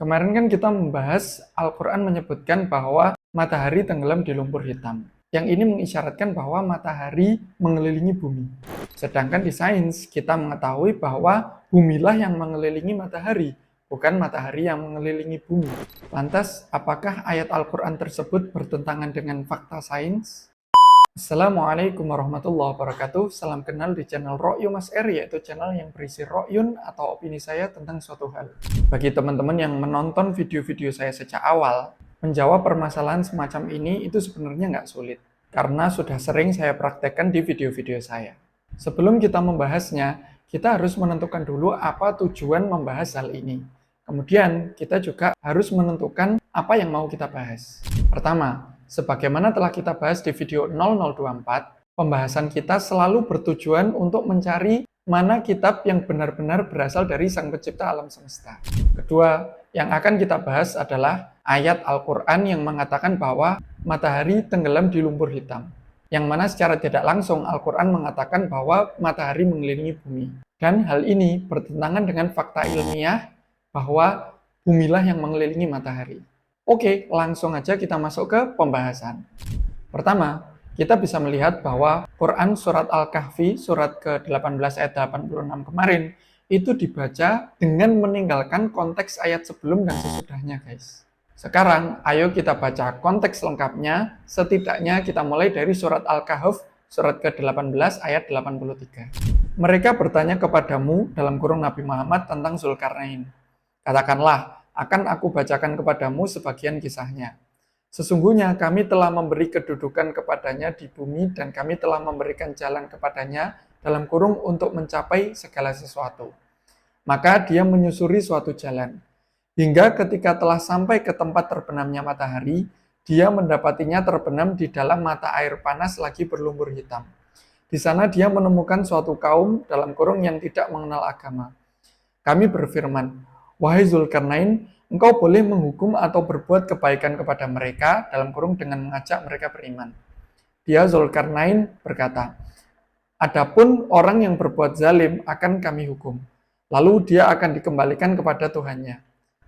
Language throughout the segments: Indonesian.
Kemarin kan kita membahas Al-Quran menyebutkan bahwa matahari tenggelam di lumpur hitam. Yang ini mengisyaratkan bahwa matahari mengelilingi bumi. Sedangkan di sains kita mengetahui bahwa bumilah yang mengelilingi matahari, bukan matahari yang mengelilingi bumi. Lantas, apakah ayat Al-Quran tersebut bertentangan dengan fakta sains? Assalamualaikum warahmatullahi wabarakatuh. Salam kenal di channel Rokyu Mas R, yaitu channel yang berisi rokyun atau opini saya tentang suatu hal. Bagi teman-teman yang menonton video-video saya sejak awal, menjawab permasalahan semacam ini itu sebenarnya nggak sulit, karena sudah sering saya praktekkan di video-video saya. Sebelum kita membahasnya, kita harus menentukan dulu apa tujuan membahas hal ini. Kemudian, kita juga harus menentukan apa yang mau kita bahas. Pertama, sebagaimana telah kita bahas di video 0024, pembahasan kita selalu bertujuan untuk mencari mana kitab yang benar-benar berasal dari Sang Pencipta alam semesta. Kedua, yang akan kita bahas adalah ayat Al-Quran yang mengatakan bahwa matahari tenggelam di lumpur hitam. Yang mana secara tidak langsung Al-Quran mengatakan bahwa matahari mengelilingi bumi. Dan hal ini bertentangan dengan fakta ilmiah bahwa bumilah yang mengelilingi matahari. Oke, langsung aja kita masuk ke pembahasan. Pertama, kita bisa melihat bahwa Quran surat Al-Kahfi, surat ke-18 ayat 86 kemarin, itu dibaca dengan meninggalkan konteks ayat sebelum dan sesudahnya, guys. Sekarang, ayo kita baca konteks lengkapnya, setidaknya kita mulai dari surat Al-Kahf, surat ke-18 ayat 83. Mereka bertanya kepadamu, dalam kurung Nabi Muhammad, tentang Zulkarnain. Katakanlah, akan aku bacakan kepadamu sebagian kisahnya. Sesungguhnya kami telah memberi kedudukan kepadanya di bumi dan kami telah memberikan jalan kepadanya dalam kurung untuk mencapai segala sesuatu. Maka dia menyusuri suatu jalan. Hingga ketika telah sampai ke tempat terbenamnya matahari, dia mendapatinya terbenam di dalam mata air panas lagi berlumpur hitam. Di sana dia menemukan suatu kaum dalam kurung yang tidak mengenal agama. Kami berfirman, wahai Zulkarnain, engkau boleh menghukum atau berbuat kebaikan kepada mereka dalam kurung dengan mengajak mereka beriman. Dia Zulkarnain berkata, adapun orang yang berbuat zalim akan kami hukum. Lalu dia akan dikembalikan kepada Tuhannya.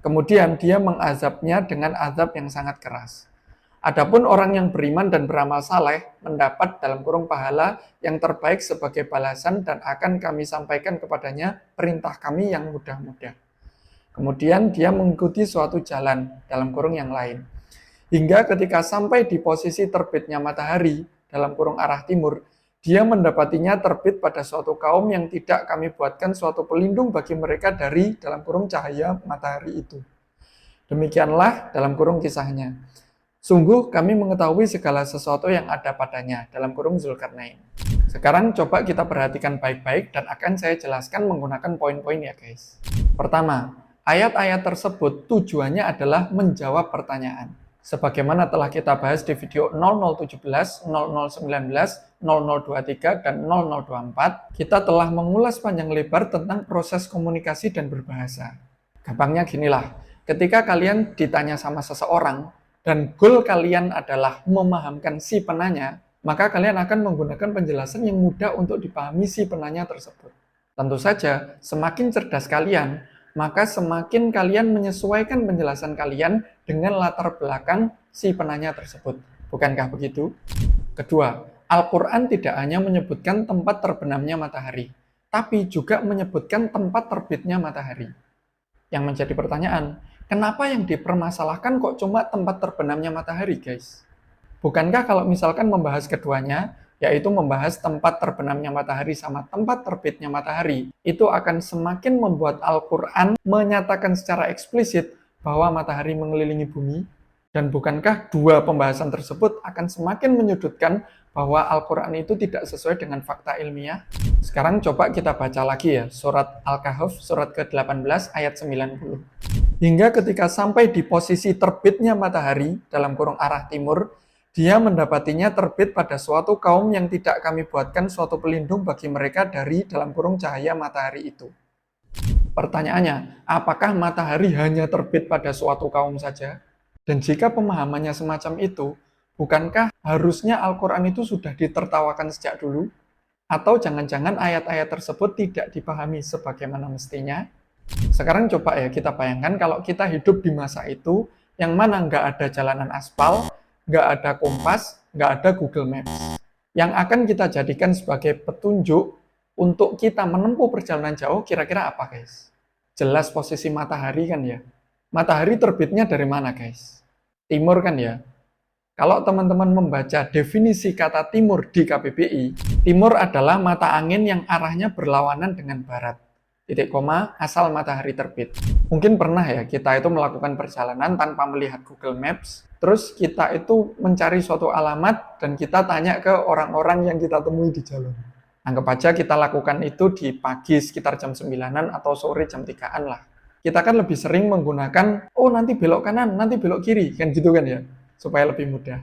Kemudian dia mengazabnya dengan azab yang sangat keras. Adapun orang yang beriman dan beramal saleh mendapat dalam kurung pahala yang terbaik sebagai balasan dan akan kami sampaikan kepadanya perintah kami yang mudah-mudah. Kemudian dia mengikuti suatu jalan dalam kurung yang lain. Hingga ketika sampai di posisi terbitnya matahari dalam kurung arah timur, dia mendapatinya terbit pada suatu kaum yang tidak kami buatkan suatu pelindung bagi mereka dari dalam kurung cahaya matahari itu. Demikianlah dalam kurung kisahnya. Sungguh kami mengetahui segala sesuatu yang ada padanya dalam kurung Zulkarnain. Sekarang coba kita perhatikan baik-baik dan akan saya jelaskan menggunakan poin-poin ya guys. Pertama, ayat-ayat tersebut tujuannya adalah menjawab pertanyaan. Sebagaimana telah kita bahas di video 0017, 0019, 0023, dan 0024, kita telah mengulas panjang lebar tentang proses komunikasi dan berbahasa. Gampangnya ginilah, ketika kalian ditanya sama seseorang, dan goal kalian adalah memahamkan si penanya, maka kalian akan menggunakan penjelasan yang mudah untuk dipahami si penanya tersebut. Tentu saja, semakin cerdas kalian, maka semakin kalian menyesuaikan penjelasan kalian dengan latar belakang si penanya tersebut. Bukankah begitu? Kedua, Al-Quran tidak hanya menyebutkan tempat terbenamnya matahari, tapi juga menyebutkan tempat terbitnya matahari. Yang menjadi pertanyaan, kenapa yang dipermasalahkan kok cuma tempat terbenamnya matahari, guys? Bukankah kalau misalkan membahas keduanya, yaitu membahas tempat terbenamnya matahari sama tempat terbitnya matahari, itu akan semakin membuat Al-Quran menyatakan secara eksplisit bahwa matahari mengelilingi bumi, dan bukankah dua pembahasan tersebut akan semakin menyudutkan bahwa Al-Quran itu tidak sesuai dengan fakta ilmiah? Sekarang coba kita baca lagi ya, surat Al-Kahf, surat ke-18 ayat 90. Hingga ketika sampai di posisi terbitnya matahari dalam kurung arah timur, dia mendapatinya terbit pada suatu kaum yang tidak kami buatkan suatu pelindung bagi mereka dari dalam kurung cahaya matahari itu. Pertanyaannya, apakah matahari hanya terbit pada suatu kaum saja? Dan jika pemahamannya semacam itu, bukankah harusnya Al-Quran itu sudah ditertawakan sejak dulu? Atau jangan-jangan ayat-ayat tersebut tidak dipahami sebagaimana mestinya? Sekarang coba ya kita bayangkan kalau kita hidup di masa itu, yang mana nggak ada jalanan aspal, nggak ada kompas, nggak ada Google Maps. Yang akan kita jadikan sebagai petunjuk untuk kita menempuh perjalanan jauh, kira-kira apa guys? Jelas posisi matahari kan ya. Matahari terbitnya dari mana guys? Timur kan ya. Kalau teman-teman membaca definisi kata timur di KBBI, timur adalah mata angin yang arahnya berlawanan dengan barat. Titik koma, asal matahari terbit. Mungkin pernah ya kita itu melakukan perjalanan tanpa melihat Google Maps, terus kita itu mencari suatu alamat dan kita tanya ke orang-orang yang kita temui di jalan. Anggap aja kita lakukan itu di pagi sekitar jam 9-an atau sore jam 3-an lah. Kita kan lebih sering menggunakan, oh nanti belok kanan, nanti belok kiri, kan gitu kan ya, supaya lebih mudah.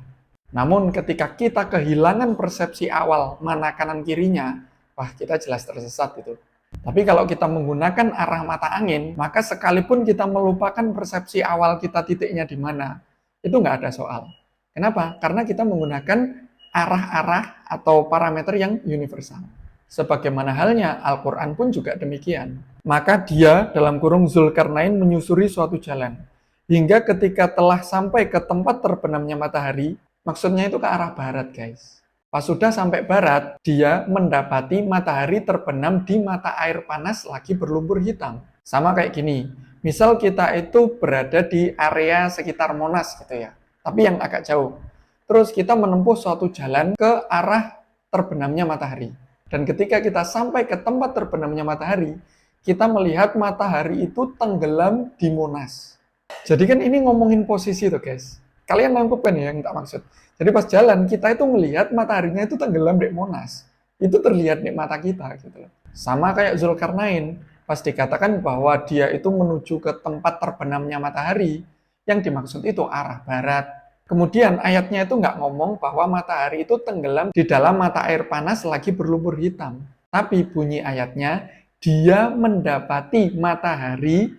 Namun ketika kita kehilangan persepsi awal mana kanan kirinya, wah kita jelas tersesat itu. Tapi kalau kita menggunakan arah mata angin, maka sekalipun kita melupakan persepsi awal kita titiknya di mana, itu nggak ada soal. Kenapa? Karena kita menggunakan arah-arah atau parameter yang universal. Sebagaimana halnya Al-Quran pun juga demikian. Maka dia dalam kurung Zulkarnain menyusuri suatu jalan. Hingga ketika telah sampai ke tempat terbenamnya matahari, maksudnya itu ke arah barat guys. Pas sudah sampai barat, dia mendapati matahari terbenam di mata air panas lagi berlumpur hitam. Sama kayak gini, misal kita itu berada di area sekitar Monas gitu ya, tapi yang agak jauh. Terus kita menempuh suatu jalan ke arah terbenamnya matahari. Dan ketika kita sampai ke tempat terbenamnya matahari, kita melihat matahari itu tenggelam di Monas. Jadi kan ini ngomongin posisi tuh guys. Kalian nangkep kan ya yang tak maksud. Jadi pas jalan kita itu melihat mataharinya itu tenggelam di Monas. Itu terlihat di mata kita gitu loh. Sama kayak Zulkarnain, pas dikatakan bahwa dia itu menuju ke tempat terbenamnya matahari, yang dimaksud itu arah barat. Kemudian ayatnya itu nggak ngomong bahwa matahari itu tenggelam di dalam mata air panas lagi berlumpur hitam. Tapi bunyi ayatnya, dia mendapati matahari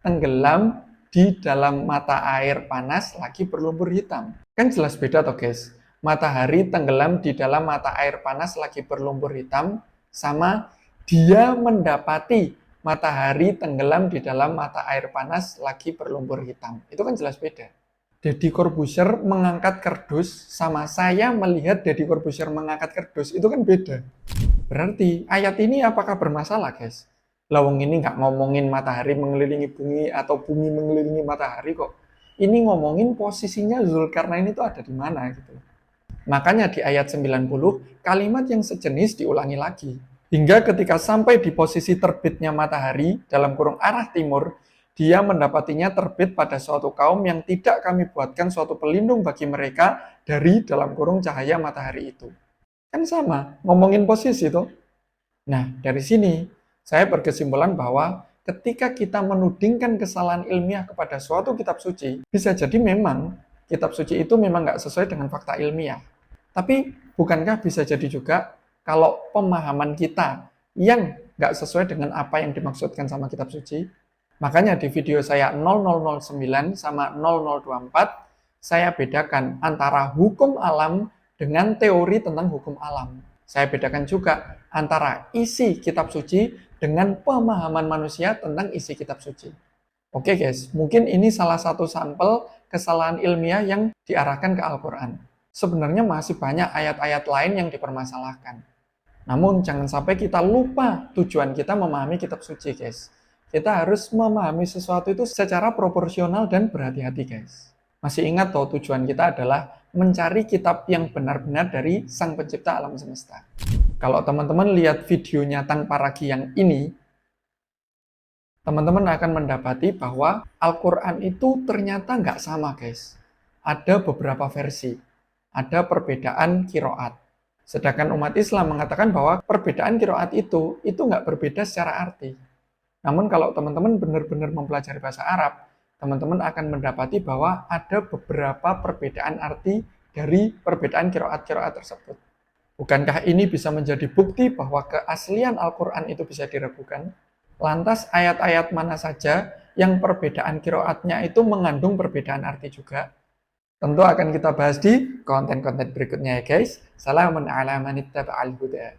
tenggelam di dalam mata air panas lagi berlumpur hitam. Kan jelas beda toh guys. Matahari tenggelam di dalam mata air panas lagi berlumpur hitam sama dia mendapati matahari tenggelam di dalam mata air panas lagi berlumpur hitam. Itu kan jelas beda. Deddy Corbuzier mengangkat kardus sama saya melihat Deddy Corbuzier mengangkat kardus itu kan beda. Berarti ayat ini apakah bermasalah guys? Lawang ini nggak ngomongin matahari mengelilingi bumi atau bumi mengelilingi matahari kok. Ini ngomongin posisinya Zulkarnain itu ada di mana gitu. Makanya di ayat 90 kalimat yang sejenis diulangi lagi. Hingga ketika sampai di posisi terbitnya matahari dalam kurung arah timur, dia mendapatinya terbit pada suatu kaum yang tidak kami buatkan suatu pelindung bagi mereka dari dalam kurung cahaya matahari itu. Kan sama, ngomongin posisi tuh. Nah, dari sini saya berkesimpulan bahwa ketika kita menudingkan kesalahan ilmiah kepada suatu kitab suci, bisa jadi memang kitab suci itu memang nggak sesuai dengan fakta ilmiah. Tapi bukankah bisa jadi juga kalau pemahaman kita yang nggak sesuai dengan apa yang dimaksudkan sama kitab suci? Makanya di video saya 0009 sama 0024, saya bedakan antara hukum alam dengan teori tentang hukum alam. Saya bedakan juga antara isi kitab suci dengan pemahaman manusia tentang isi kitab suci. Oke guys, mungkin ini salah satu sampel kesalahan ilmiah yang diarahkan ke Al-Quran. Sebenarnya masih banyak ayat-ayat lain yang dipermasalahkan. Namun jangan sampai kita lupa tujuan kita memahami kitab suci guys. Kita harus memahami sesuatu itu secara proporsional dan berhati-hati guys. Masih ingat toh tujuan kita adalah mencari kitab yang benar-benar dari Sang Pencipta alam semesta. Kalau teman-teman lihat videonya tanpa ragi yang ini, teman-teman akan mendapati bahwa Al-Quran itu ternyata nggak sama guys. Ada beberapa versi, ada perbedaan kiroat. Sedangkan umat Islam mengatakan bahwa perbedaan kiroat itu nggak berbeda secara arti. Namun kalau teman-teman benar-benar mempelajari bahasa Arab, teman-teman akan mendapati bahwa ada beberapa perbedaan arti dari perbedaan kiroat-kiroat tersebut. Bukankah ini bisa menjadi bukti bahwa keaslian Al-Quran itu bisa diragukan? Lantas ayat-ayat mana saja yang perbedaan kiroatnya itu mengandung perbedaan arti juga? Tentu akan kita bahas di konten-konten berikutnya ya guys. Salamun ala man ittaba'al huda.